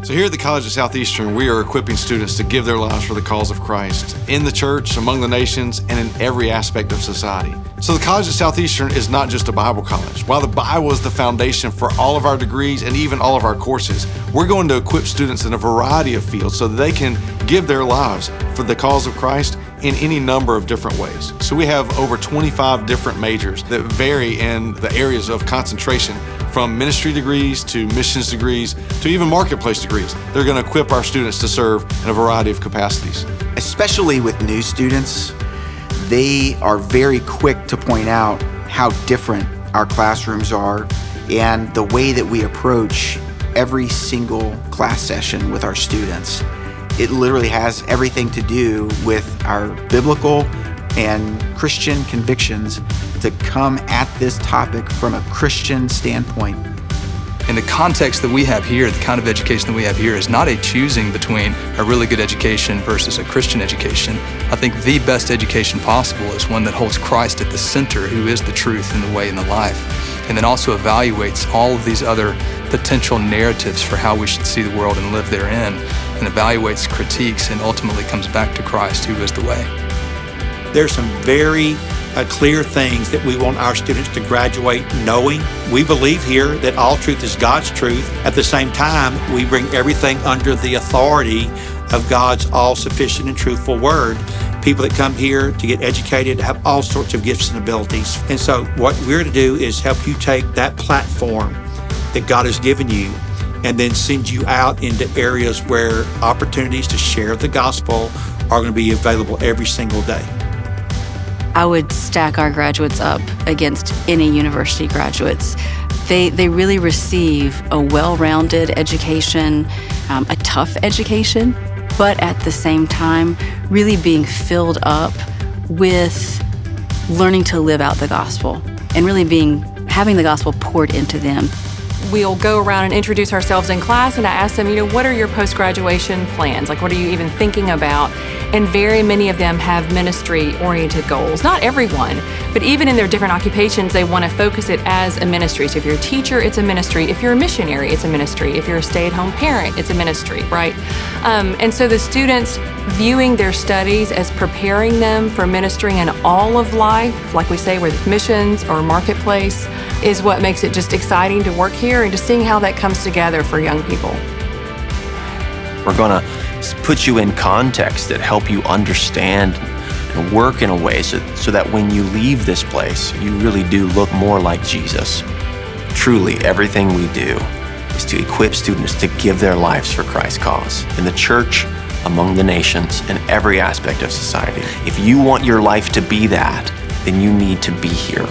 So here at the College of Southeastern, we are equipping students to give their lives for the cause of Christ in the church, among the nations, and in every aspect of society. So the College of Southeastern is not just a Bible college. While the Bible is the foundation for all of our degrees and even all of our courses, we're going to equip students in a variety of fields so that they can give their lives for the cause of Christ in any number of different ways. So we have over 25 different majors that vary in the areas of concentration, from ministry degrees to missions degrees to even marketplace degrees. They're going to equip our students to serve in a variety of capacities. Especially with new students, they are very quick to point out how different our classrooms are and the way that we approach every single class session with our students. It literally has everything to do with our biblical and Christian convictions to come at this topic from a Christian standpoint. In the context that we have here, the kind of education that we have here is not a choosing between a really good education versus a Christian education. I think the best education possible is one that holds Christ at the center, who is the truth and the way and the life, and then also evaluates all of these other potential narratives for how we should see the world and live therein, and evaluates, critiques, and ultimately comes back to Christ, who is the way. There's some very clear things that we want our students to graduate knowing. We believe here that all truth is God's truth. At the same time, we bring everything under the authority of God's all-sufficient and truthful word. People that come here to get educated have all sorts of gifts and abilities. And so what we're to do is help you take that platform that God has given you and then send you out into areas where opportunities to share the gospel are going to be available every single day. I would stack our graduates up against any university graduates. They really receive a well-rounded education, a tough education, but at the same time, really being filled up with learning to live out the gospel and really having the gospel poured into them. We'll go around and introduce ourselves in class, and I ask them, what are your post-graduation plans? Like, what are you even thinking about? And very many of them have ministry-oriented goals. Not everyone, but even in their different occupations, they want to focus it as a ministry. So if you're a teacher, it's a ministry. If you're a missionary, it's a ministry. If you're a stay-at-home parent, it's a ministry, right? And so the students viewing their studies as preparing them for ministering in all of life, like we say, whether it's missions or marketplace, is what makes it just exciting to work here and just seeing how that comes together for young people. We're going to put you in context that help you understand and work in a way so that when you leave this place, you really do look more like Jesus. Truly, everything we do is to equip students to give their lives for Christ's cause in the church, among the nations, in every aspect of society. If you want your life to be that, then you need to be here.